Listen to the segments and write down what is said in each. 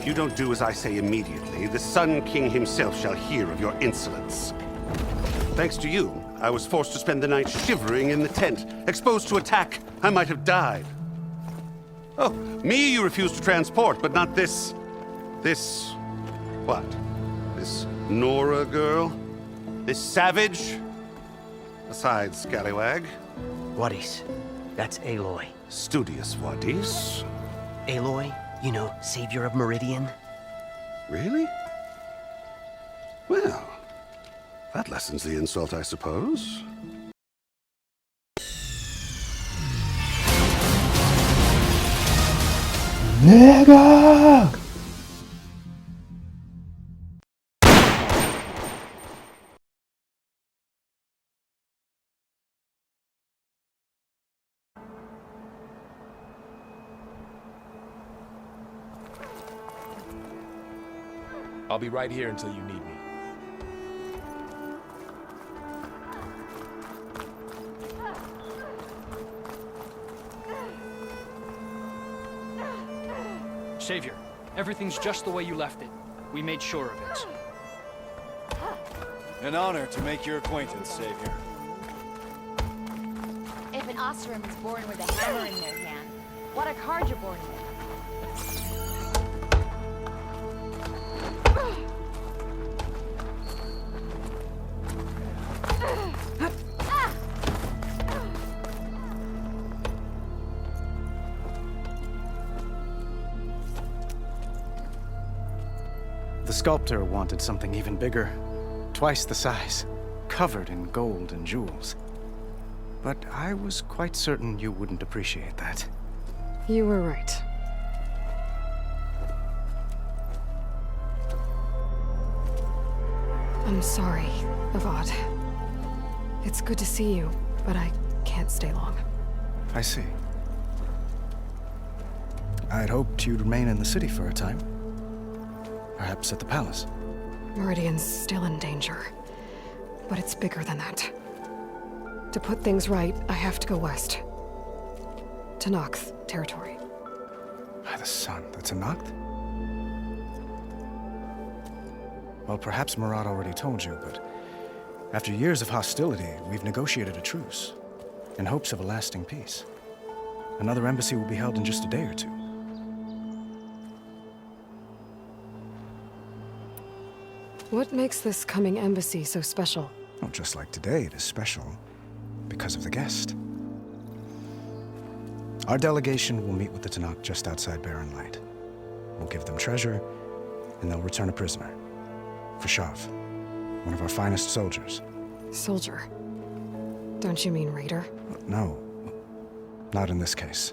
If you don't do as I say immediately, the Sun King himself shall hear of your insolence. Thanks to you, I was forced to spend the night shivering in the tent. Exposed to attack, I might have died. Oh, me you refuse to transport, but not this... what? This Nora girl? This savage? Besides, scallywag. Wadis. That's Aloy. Studious Wadis. Aloy, you know, savior of Meridian. Really? Well, that lessens the insult, I suppose. Nigga! I'll be right here until you need me. Savior, everything's just the way you left it. We made sure of it. An honor to make your acquaintance, Savior. If an Oseram is born with a hammer in their hand, what a card you're born with. The sculptor wanted something even bigger. Twice the size. Covered in gold and jewels. But I was quite certain you wouldn't appreciate that. You were right. I'm sorry, Avad. It's good to see you, but I can't stay long. I see. I'd hoped you'd remain in the city for a time. Perhaps at the palace. Meridian's still in danger. But it's bigger than that. To put things right, I have to go west. To Nox territory. By the sun, that's a Noct? Well, perhaps Murad already told you, but after years of hostility, we've negotiated a truce, in hopes of a lasting peace. Another embassy will be held in just a day or two. What makes this coming embassy so special? Oh, just like today, it is special because of the guest. Our delegation will meet with the Tenakth just outside Barren Light. We'll give them treasure, and they'll return a prisoner. Fashav, one of our finest soldiers. Soldier? Don't you mean raider? No, not in this case.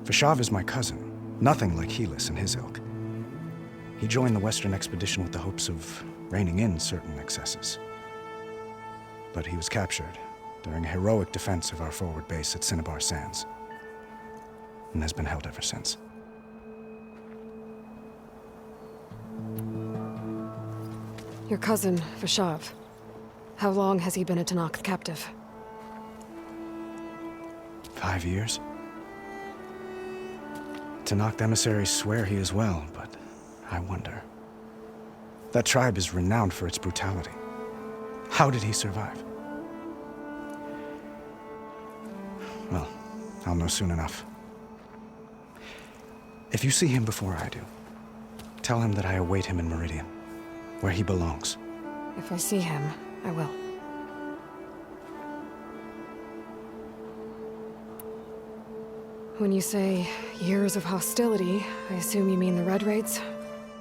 Fashav is my cousin, nothing like Helis and his ilk. He joined the Western expedition with the hopes of reining in certain excesses. But he was captured during a heroic defense of our forward base at Cinnabar Sands, and has been held ever since. Your cousin, Fashav. How long has he been a Tenakth captive? 5 years. Tenakth emissaries swear he is well, but I wonder. That tribe is renowned for its brutality. How did he survive? Well, I'll know soon enough. If you see him before I do, tell him that I await him in Meridian, where he belongs. If I see him, I will. When you say years of hostility, I assume you mean the Red Raids?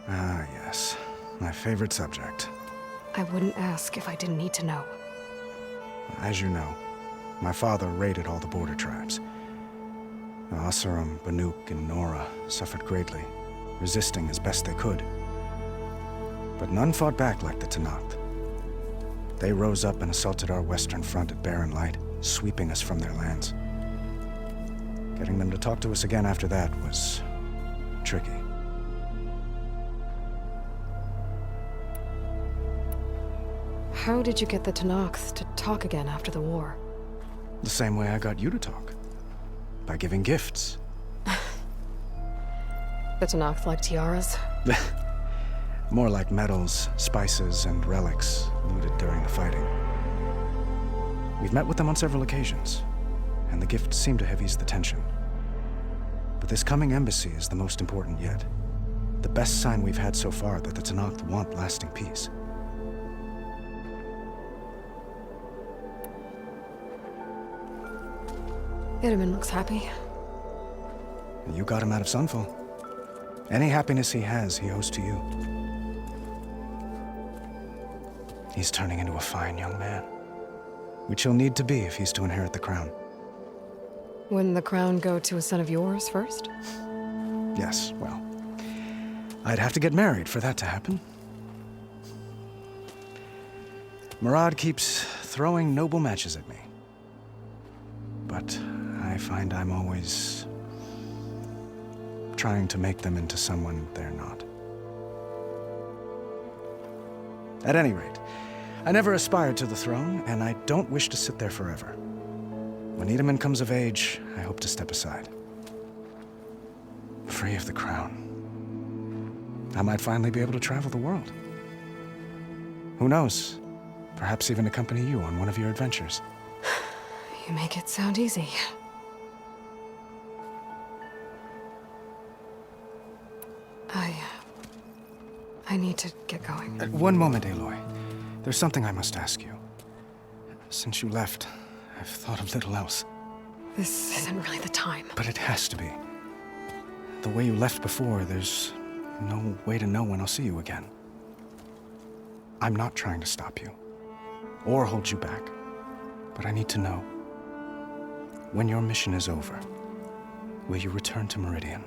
Ah, yes. My favorite subject. I wouldn't ask if I didn't need to know. As you know, my father raided all the border tribes. The Oseram, Banuk, and Nora suffered greatly, resisting as best they could. But none fought back like the Tenakth. They rose up and assaulted our western front at Barren Light, sweeping us from their lands. Getting them to talk to us again after that was tricky. How did you get the Tenakth to talk again after the war? The same way I got you to talk. By giving gifts. The Tenakth like tiaras? More like metals, spices, and relics looted during the fighting. We've met with them on several occasions, and the gift seemed to have eased the tension. But this coming embassy is the most important yet. The best sign we've had so far that the Tenakth want lasting peace. Itamen looks happy. You got him out of Sunfall. Any happiness he has, he owes to you. He's turning into a fine young man, which he'll need to be if he's to inherit the crown. Wouldn't the crown go to a son of yours first? Yes, well, I'd have to get married for that to happen. Murad keeps throwing noble matches at me. But I find I'm always trying to make them into someone they're not. At any rate, I never aspired to the throne, and I don't wish to sit there forever. When Itamen comes of age, I hope to step aside. Free of the crown. I might finally be able to travel the world. Who knows? Perhaps even accompany you on one of your adventures. You make it sound easy. I need to get going. One moment, Aloy. There's something I must ask you. Since you left, I've thought of little else. This isn't really the time. But it has to be. The way you left before, there's no way to know when I'll see you again. I'm not trying to stop you, or hold you back. But I need to know, when your mission is over, will you return to Meridian?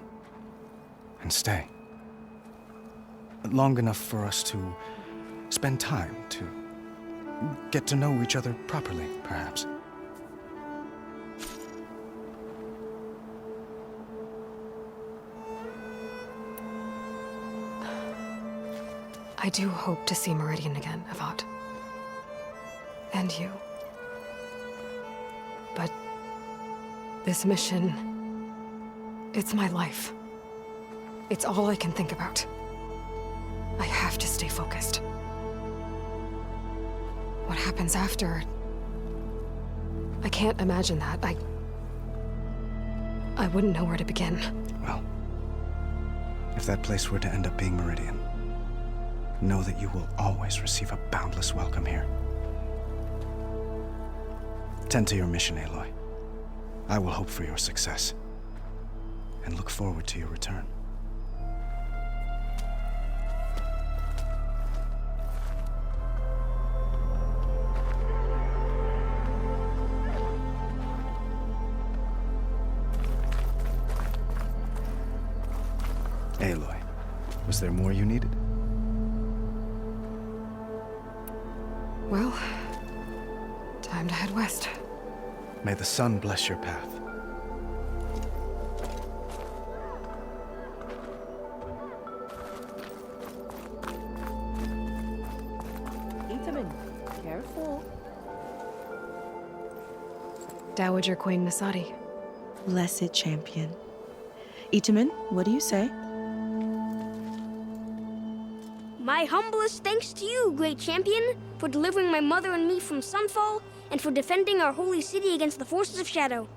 And stay? Long enough for us to spend time, to get to know each other properly, perhaps. I do hope to see Meridian again, Avad. And you. But this mission, it's my life. It's all I can think about. I have to stay focused. What happens after? I can't imagine that. I wouldn't know where to begin. Well, if that place were to end up being Meridian, know that you will always receive a boundless welcome here. Tend to your mission, Aloy. I will hope for your success, and look forward to your return. Aloy, was there more you needed? Well, time to head west. May the sun bless your path. Itamen, careful. Dowager Queen Nasadi. Blessed champion. Itamen, what do you say? My humblest thanks to you, great champion, for delivering my mother and me from Sunfall, and for defending our holy city against the forces of Shadow.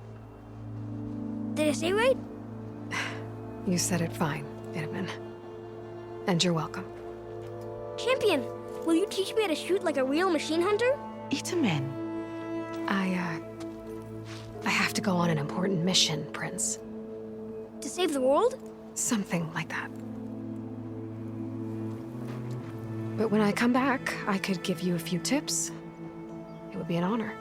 Did I say right? You said it fine, Itamen. And you're welcome. Champion, will you teach me how to shoot like a real machine hunter? Itamen. I have to go on an important mission, Prince. To save the world? Something like that. But when I come back, I could give you a few tips. It would be an honor.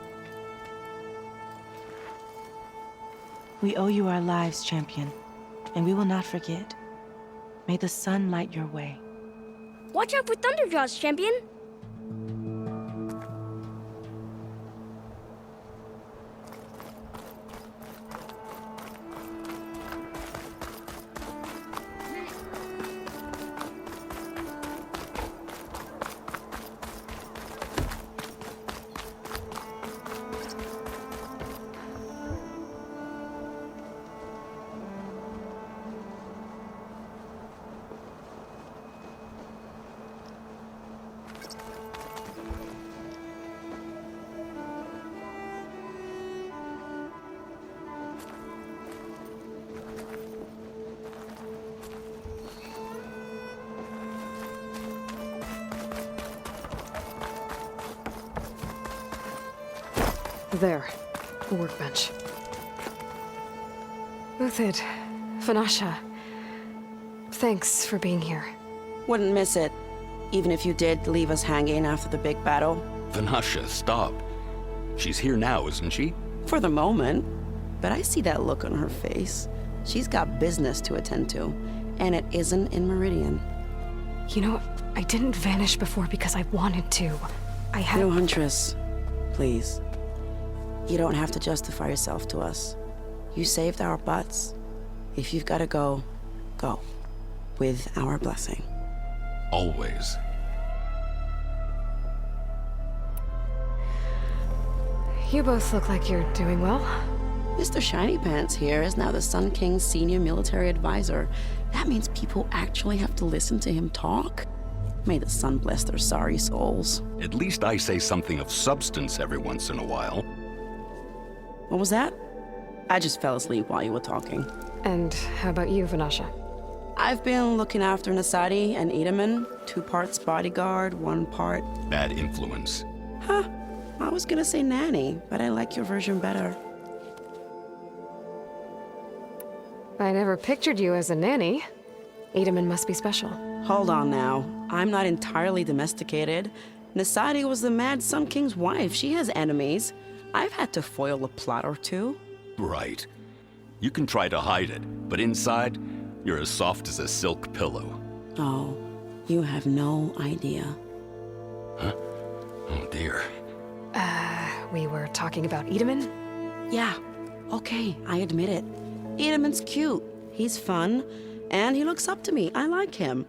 We owe you our lives, champion, and we will not forget. May the sun light your way. Watch out for Thunderjaws, champion! There. The workbench. Uthid, Vanasha. Thanks for being here. Wouldn't miss it, even if you did leave us hanging after the big battle. Vanasha, stop. She's here now, isn't she? For the moment. But I see that look on her face. She's got business to attend to, and it isn't in Meridian. You know, I didn't vanish before because I wanted to. I had... No, Huntress. Please. You don't have to justify yourself to us. You saved our butts. If you've got to go, go. With our blessing. Always. You both look like you're doing well. Mr. Shiny Pants here is now the Sun King's senior military advisor. That means people actually have to listen to him talk? May the sun bless their sorry souls. At least I say something of substance every once in a while. What was that? I just fell asleep while you were talking. And how about you, Vanasha? I've been looking after Nasadi and Edaman. 2 parts bodyguard, 1 part... Bad influence. Huh. I was gonna say nanny, but I like your version better. I never pictured you as a nanny. Edaman must be special. Hold on now. I'm not entirely domesticated. Nasadi was the Mad Sun King's wife. She has enemies. I've had to foil a plot or 2. Right. You can try to hide it, but inside, you're as soft as a silk pillow. Oh, you have no idea. Huh? Oh dear. We were talking about Edaman? Yeah, okay, I admit it. Edaman's cute. He's fun, and he looks up to me. I like him.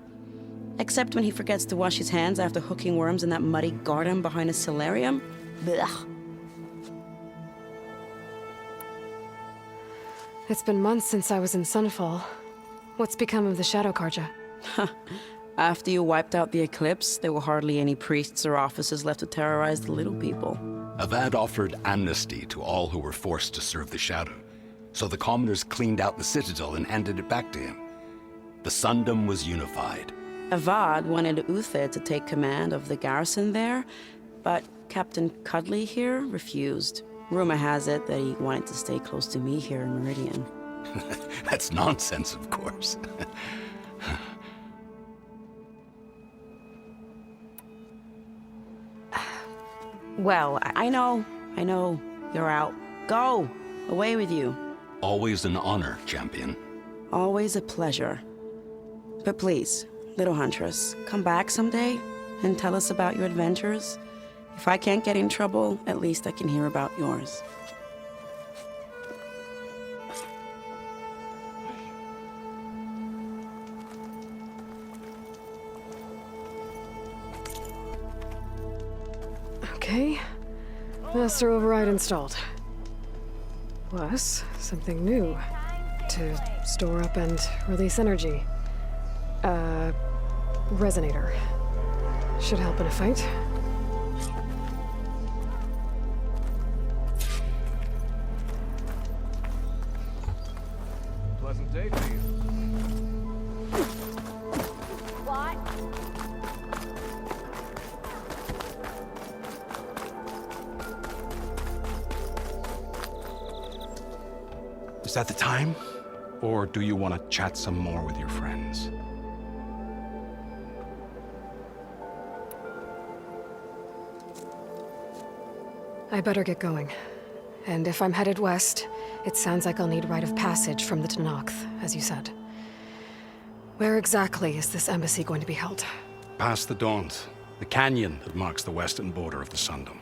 Except when he forgets to wash his hands after hooking worms in that muddy garden behind a solarium. Blech. It's been months since I was in Sunfall. What's become of the Shadow Karja? After you wiped out the Eclipse, there were hardly any priests or officers left to terrorize the little people. Avad offered amnesty to all who were forced to serve the Shadow. So the commoners cleaned out the Citadel and handed it back to him. The Sundom was unified. Avad wanted Uthid to take command of the garrison there, but Captain Cudley here refused. Rumor has it that he wanted to stay close to me here in Meridian. That's nonsense, of course. Well, I know. You're out. Go! Away with you. Always an honor, champion. Always a pleasure. But please, little Huntress, come back someday and tell us about your adventures. If I can't get in trouble, at least I can hear about yours. Okay. Master override installed. Plus, something new. To store up and release energy. Resonator. Should help in a fight. Pleasant day for you. What? Is that the time? Or do you want to chat some more with your friends? I better get going. And if I'm headed west, it sounds like I'll need rite of passage from the Tenakth, as you said. Where exactly is this embassy going to be held? Past the Daunt, the canyon that marks the western border of the Sundom.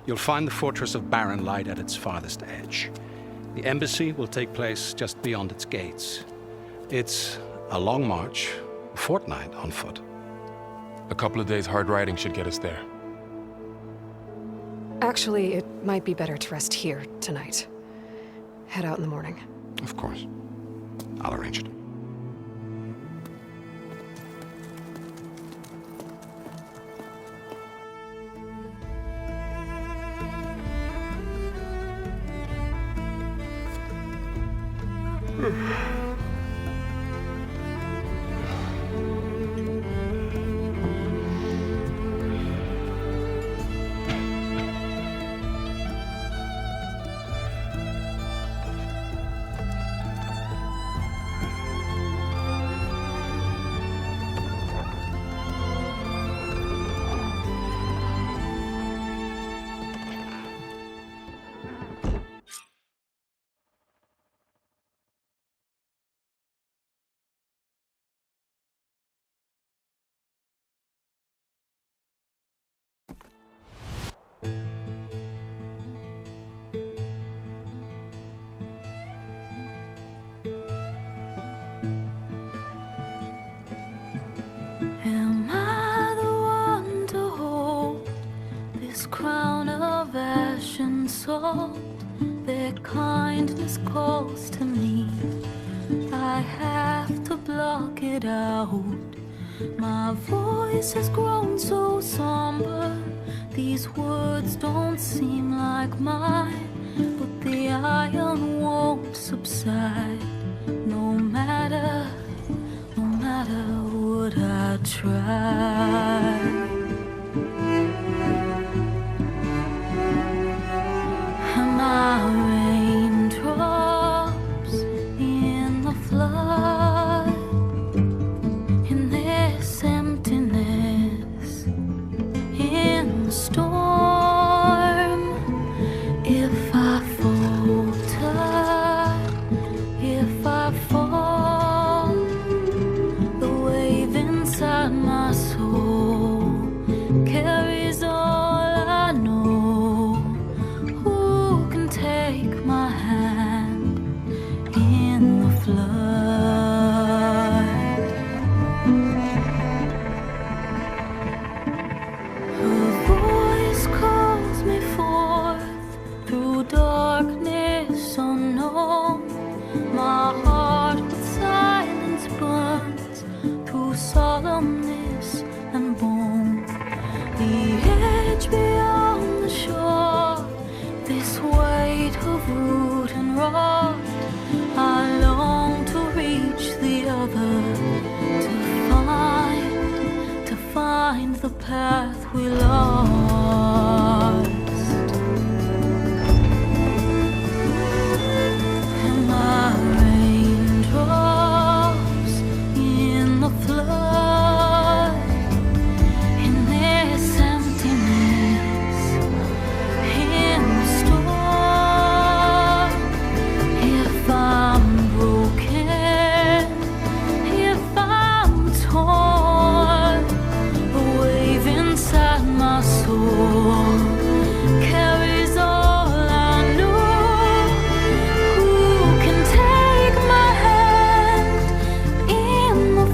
You'll find the fortress of Barren Light at its farthest edge. The embassy will take place just beyond its gates. It's a long march, a fortnight on foot. A couple of days hard riding should get us there. Actually, it might be better to rest here tonight. Head out in the morning. Of course. I'll arrange it. heart, their kindness calls to me. I have to block it out. My voice has grown so somber. These words don't seem like mine, but the iron won't subside. No matter what I try. And my raindrops in the flood, in this emptiness, in the storm. If I falter, if I fall, the wave inside my soul carries all I know. Who can take my hand in the flood? Her voice calls me forth through darkness unknown. My heart with silence burns through solemnness and bone. The edge beyond the shore, this weight of root and rot. I long to reach the other, to find the path we lost. And my raindrops in the flood, in this emptiness, in the storm. If I'm broken, if I'm torn, the wave inside my soul carries all I know. Who can take my hand in the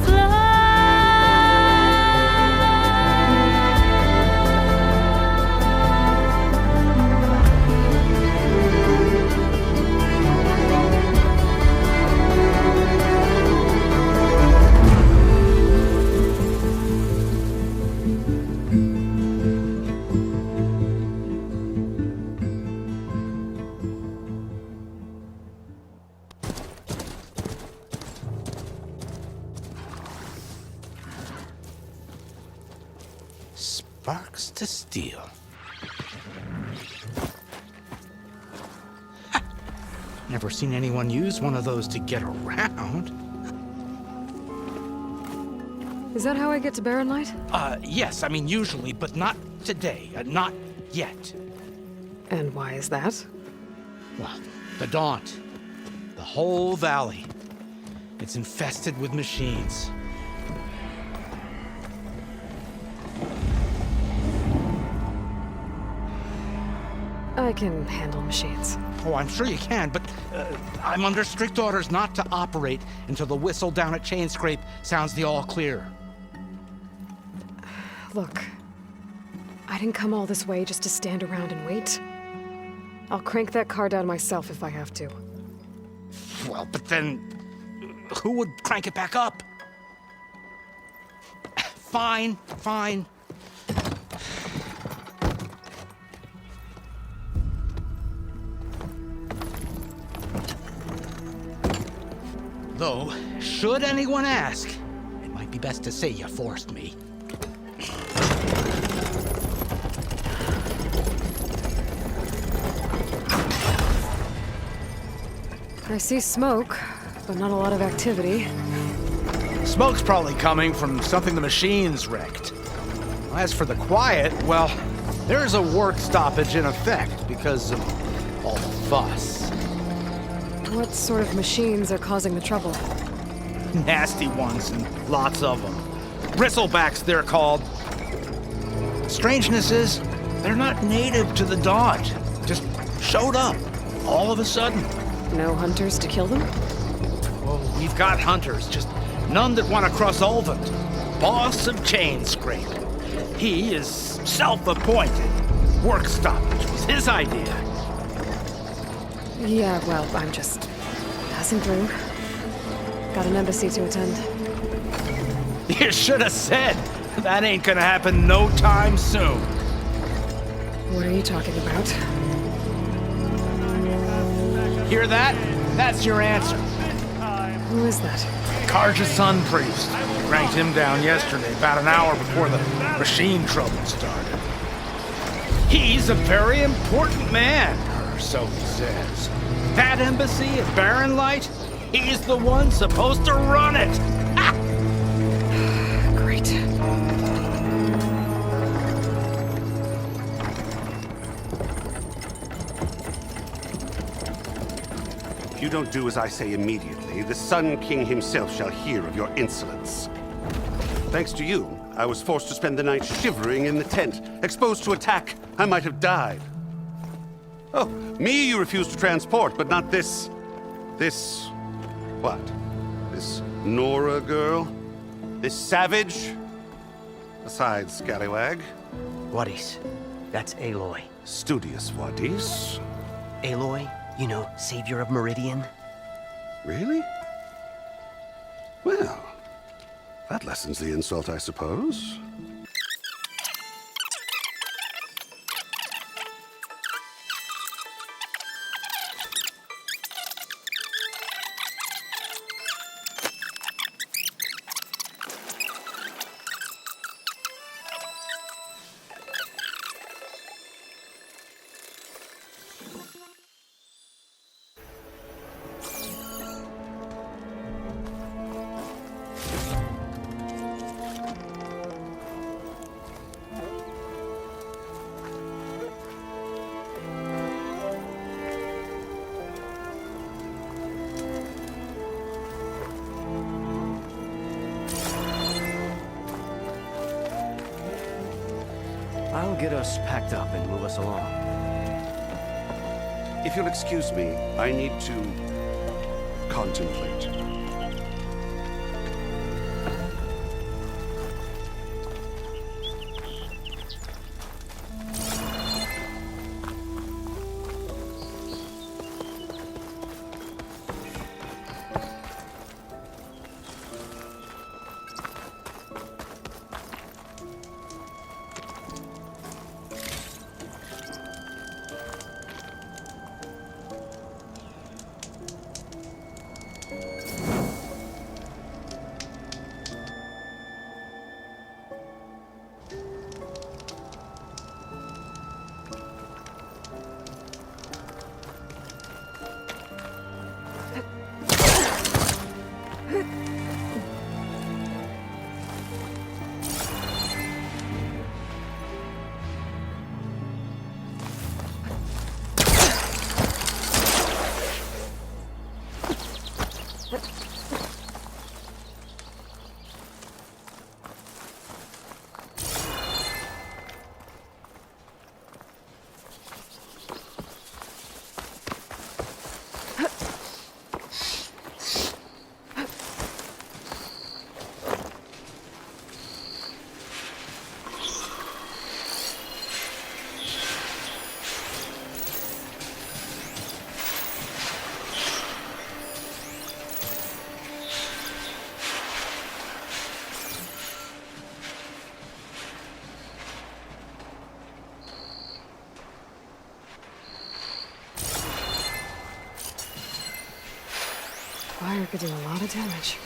Sparks to steel. Never seen anyone use one of those to get around. Is that how I get to Barren Light? Yes, I mean usually, but not today. Not yet. And why is that? Well, the Daunt. The whole valley. It's infested with machines. I can handle machines. Oh, I'm sure you can, but I'm under strict orders not to operate until the whistle down at Chainscrape sounds the all clear. Look, I didn't come all this way just to stand around and wait. I'll crank that car down myself if I have to. Well, but then who would crank it back up? Fine, fine. Though, should anyone ask, it might be best to say you forced me. I see smoke, but not a lot of activity. Smoke's probably coming from something the machines wrecked. As for the quiet, well, there's a work stoppage in effect because of all the fuss. What sort of machines are causing the trouble? Nasty ones, and lots of them. Bristlebacks, they're called. Strangeness is, they're not native to the Daunt. Just showed up, all of a sudden. No hunters to kill them? Well, we've got hunters, just none that want to cross Ulvund. Boss of Chainscrape. He is self-appointed. Work stoppage was his idea. Yeah, well, I'm just passing through. Got an embassy to attend. You should have said. That ain't gonna happen no time soon. What are you talking about? Hear that? That's your answer. Who is that? Karja's Sun Priest. Ranked him down yesterday, about an hour before the machine trouble started. He's a very important man, or so he says. That embassy at Barren Light, he's the one supposed to run it. Great. If you don't do as I say immediately, the Sun King himself shall hear of your insolence. Thanks to you, I was forced to spend the night shivering in the tent. Exposed to attack, I might have died. Oh, me you refused to transport, but not this... what? This Nora girl? This savage? Besides, scallywag. Wadis. That's Aloy. Studious Wadis. Aloy, you know, savior of Meridian. Really? Well, that lessens the insult, I suppose. I'll get us packed up and move us along. If you'll excuse me, I need to contemplate. Fire could do a lot of damage.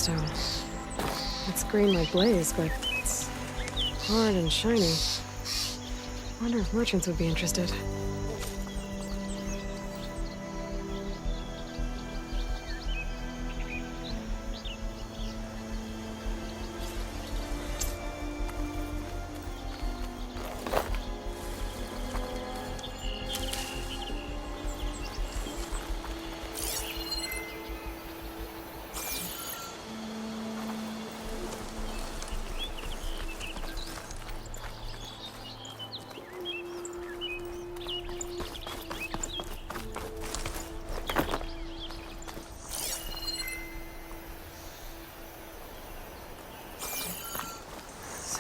stone. It's green like blaze, but it's hard and shiny. Wonder if merchants would be interested.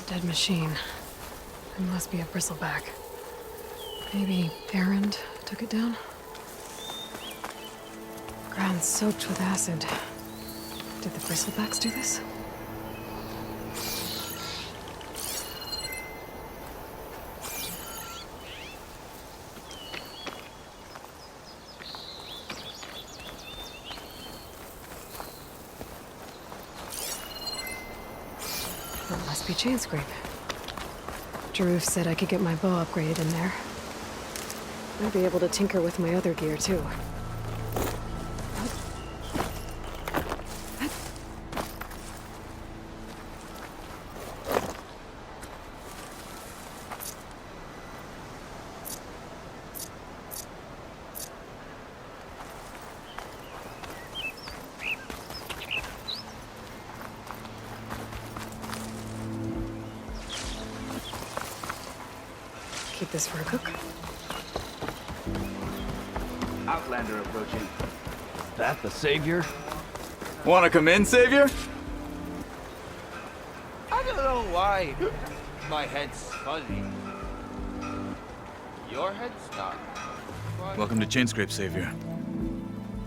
Dead machine. It must be a bristleback. Maybe Erend took it down? Ground soaked with acid. Did the bristlebacks do this? That must be Chainscrape. Jaruf said I could get my bow upgraded in there. I'd be able to tinker with my other gear, too. Keep this for a cook. Outlander approaching. That the Savior? Wanna come in, Savior? I don't know why my head's fuzzy. Your head's not. Welcome to Chainscrape, Savior.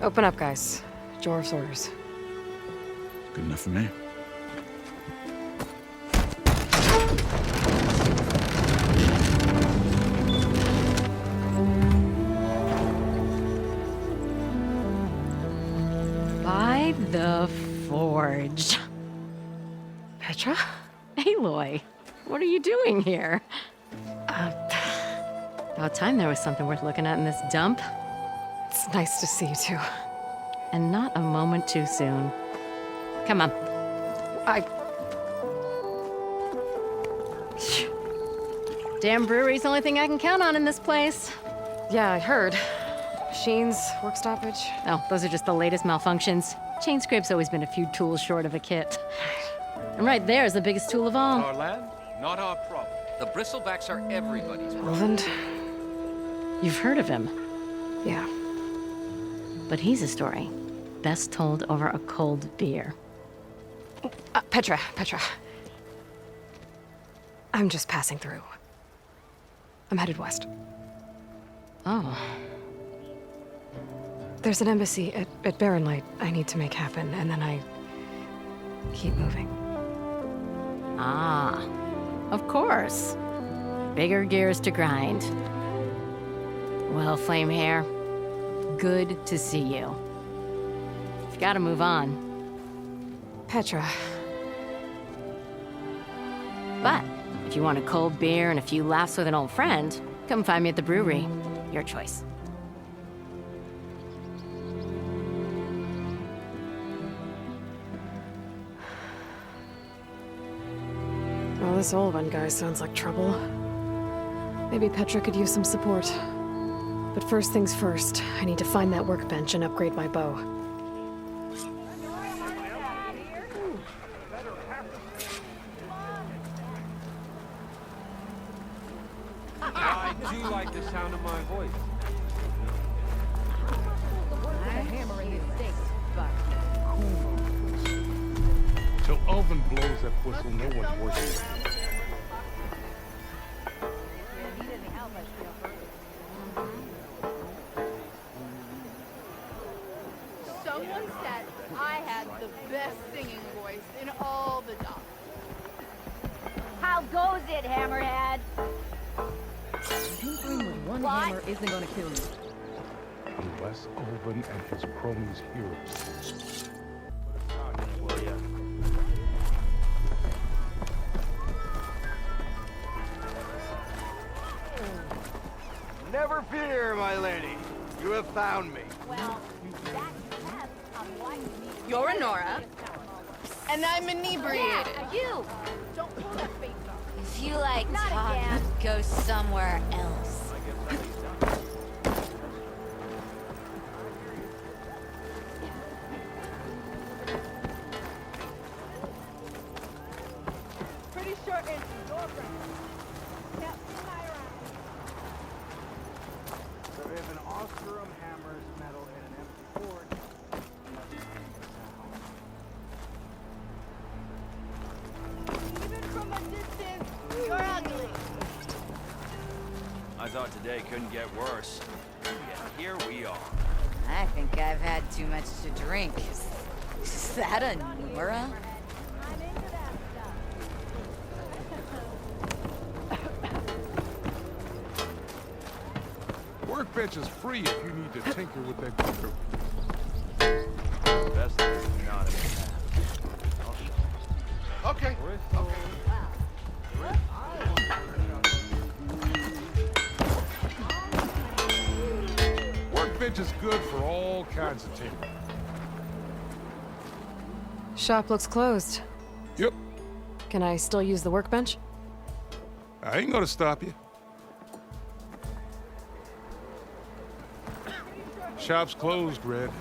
Open up, guys. Jorv's orders. Good enough for me. By the Forge. Petra? Aloy, what are you doing here? About time there was something worth looking at in this dump. It's nice to see you, too. And not a moment too soon. Come on. Damn brewery's the only thing I can count on in this place. Yeah, I heard. Machines, work stoppage. Oh, those are just the latest malfunctions. Chainscrape's always been a few tools short of a kit. And right there is the biggest tool of all. Our land, not our problem. The bristlebacks are everybody's problem. Roland? You've heard of him. Yeah. But he's a story best told over a cold beer. Petra. I'm just passing through. I'm headed west. Oh. There's an embassy at Barrenlight I need to make happen, and then I keep moving. Ah, of course. Bigger gears to grind. Well, Flamehair, good to see you. You've got to move on. Petra. But if you want a cold beer and a few laughs with an old friend, come find me at the brewery. Your choice. Well, this Olvan guy sounds like trouble. Maybe Petra could use some support. But first things first, I need to find that workbench and upgrade my bow. I do like the sound of my voice. Till Elvin blows that whistle, no one's working. Someone said I had the best singing voice in all the docks. How goes it, Hammerhead? Tinkering with one hammer isn't gonna kill you. Unless Elvin and his cronies hear us. Well, yeah. Never fear, my lady. You have found me. Well, that depends on what you need. You're a Nora. And I'm inebriated. Yeah, you! Don't pull that face off. If you like Not talking, again. go somewhere else. Pretty sure it's your friend. Can't see my around. So if an Oseram hammers metal in an empty forge, Even from a distance, you're ugly. I thought today couldn't get worse. Yet here we are. I think I've had too much to drink. Is that a Nora? I'm into that stuff. Workbench is free if you need to tinker with that computer. Best thing is not in the Okay. Workbench is good for all kinds of tinkering. Shop looks closed. Yep. Can I still use the workbench? I ain't gonna stop you. Shop's closed, Red.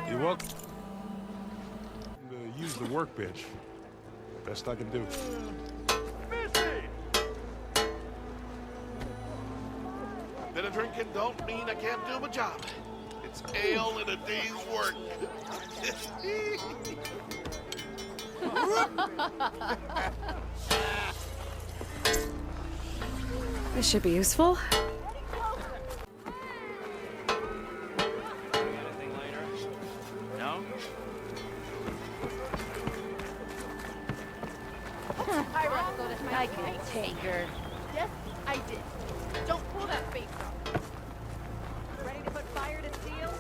You're welcome to use the workbench. Best I can do. Bit of drinking don't mean I can't do my job. It's ale in a day's work. This should be useful. No? I can take her. Yes, I did. Don't pull that face off. Ready to put fire to steel?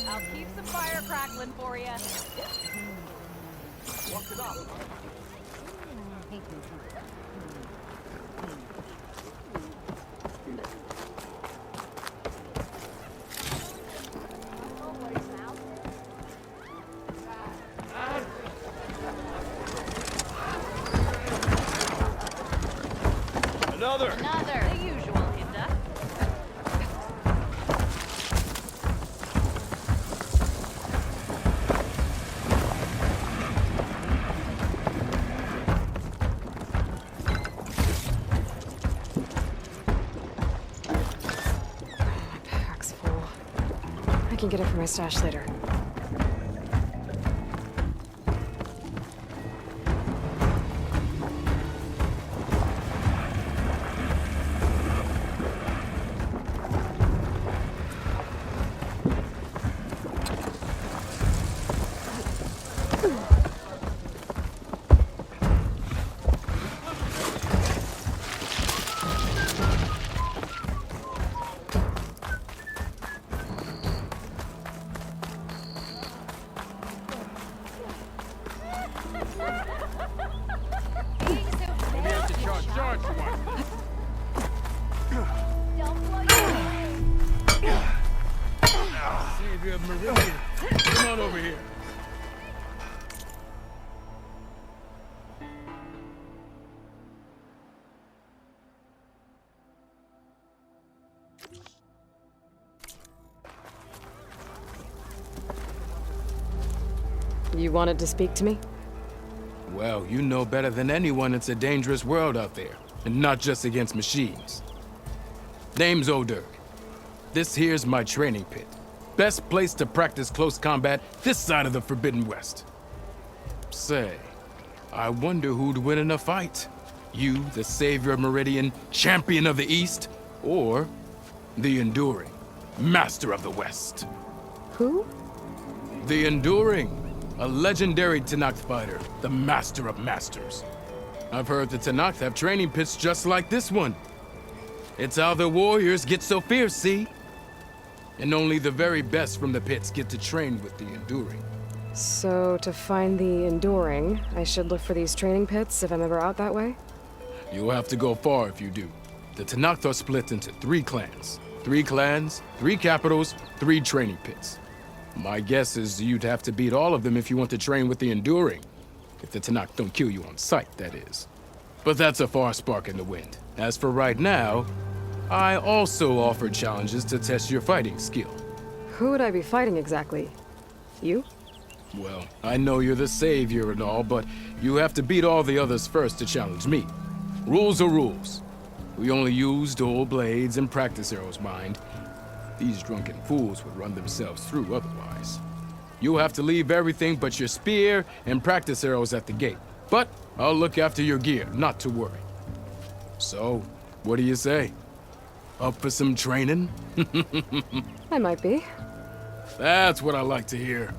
I'll keep some fire crackling for you. Walk it up. Another! The usual, Hinda. My pack's full. I can get it from my stash later. Charge one. Savior of Meridian. Come on over here. You wanted to speak to me? Well, you know better than anyone it's a dangerous world out there, and not just against machines. Name's Odur. This here's my training pit. Best place to practice close combat this side of the Forbidden West. Say, I wonder who'd win in a fight. You, the Savior of Meridian, Champion of the East, or the Enduring, Master of the West. Who? The Enduring, a legendary Tenakth fighter, the Master of Masters. I've heard the Tenakth have training pits just like this one. It's how the warriors get so fierce, see? And only the very best from the pits get to train with the Enduring. So, to find the Enduring, I should look for these training pits if I'm ever out that way? You'll have to go far if you do. The Tenakth are split into 3 clans. 3 clans, 3 capitals, 3 training pits. My guess is you'd have to beat all of them if you want to train with the Enduring. If the Tenakth don't kill you on sight, that is. But that's a far spark in the wind. As for right now, I also offer challenges to test your fighting skill. Who would I be fighting exactly? You? Well, I know you're the savior and all, but you have to beat all the others first to challenge me. Rules are rules. We only use dual blades and practice arrows, mind. These drunken fools would run themselves through otherwise. You'll have to leave everything but your spear and practice arrows at the gate. But I'll look after your gear, not to worry. So, what do you say? Up for some training? I might be. That's what I like to hear.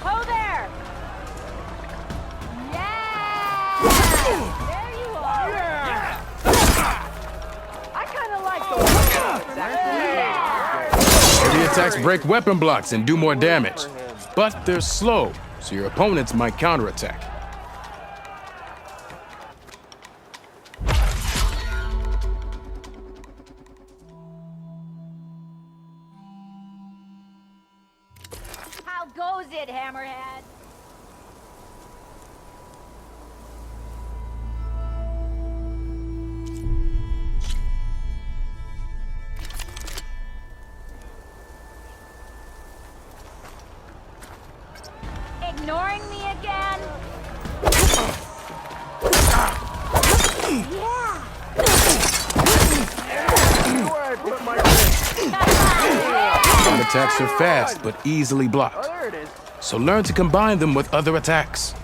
Ho there! Yeah! There you are! I kind of like those. Heavy attacks break weapon blocks and do more damage. But they're slow, so your opponents might counterattack. How goes it, Hammerhead? Ignoring me again? Yeah! Some attacks are fast, but easily blocked. So learn to combine them with other attacks.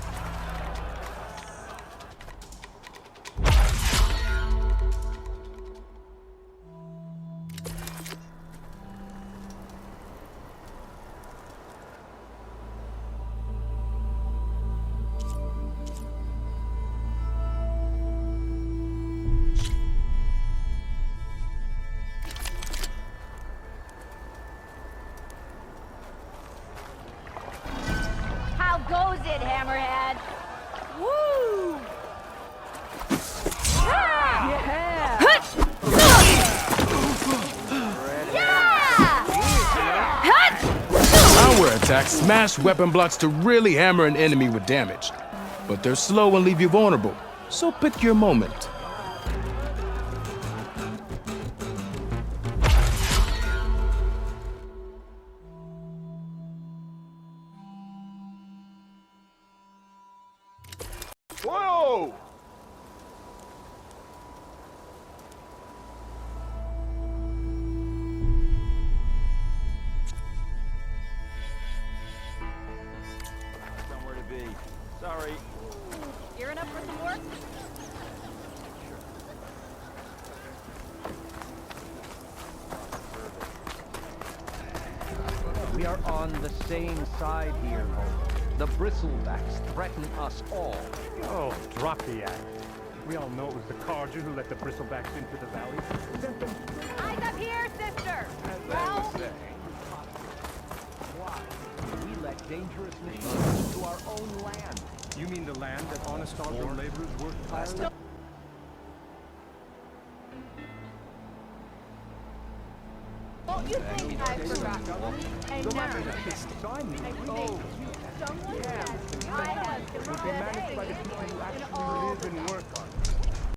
How goes it, Hammerhead? Woo! Power attacks smash weapon blocks to really hammer an enemy with damage. But they're slow and leave you vulnerable, so pick your moment. Whoa! Somewhere to be. Sorry. Gearing up for some work? We are on the same side here, Holmes. The Bristlebacks threaten us all. Oh, drop the act. We all know it was the Carja who let the Bristlebacks into the valley. Sent them Eyes up here, sister! Well, Why? We let dangerous machines into our own land. You mean the land that honestly Stardom laborers work tirelessly. Don't you think I forgot? And now, I think someone said I have to It would be managed by the people who actually live and work on it.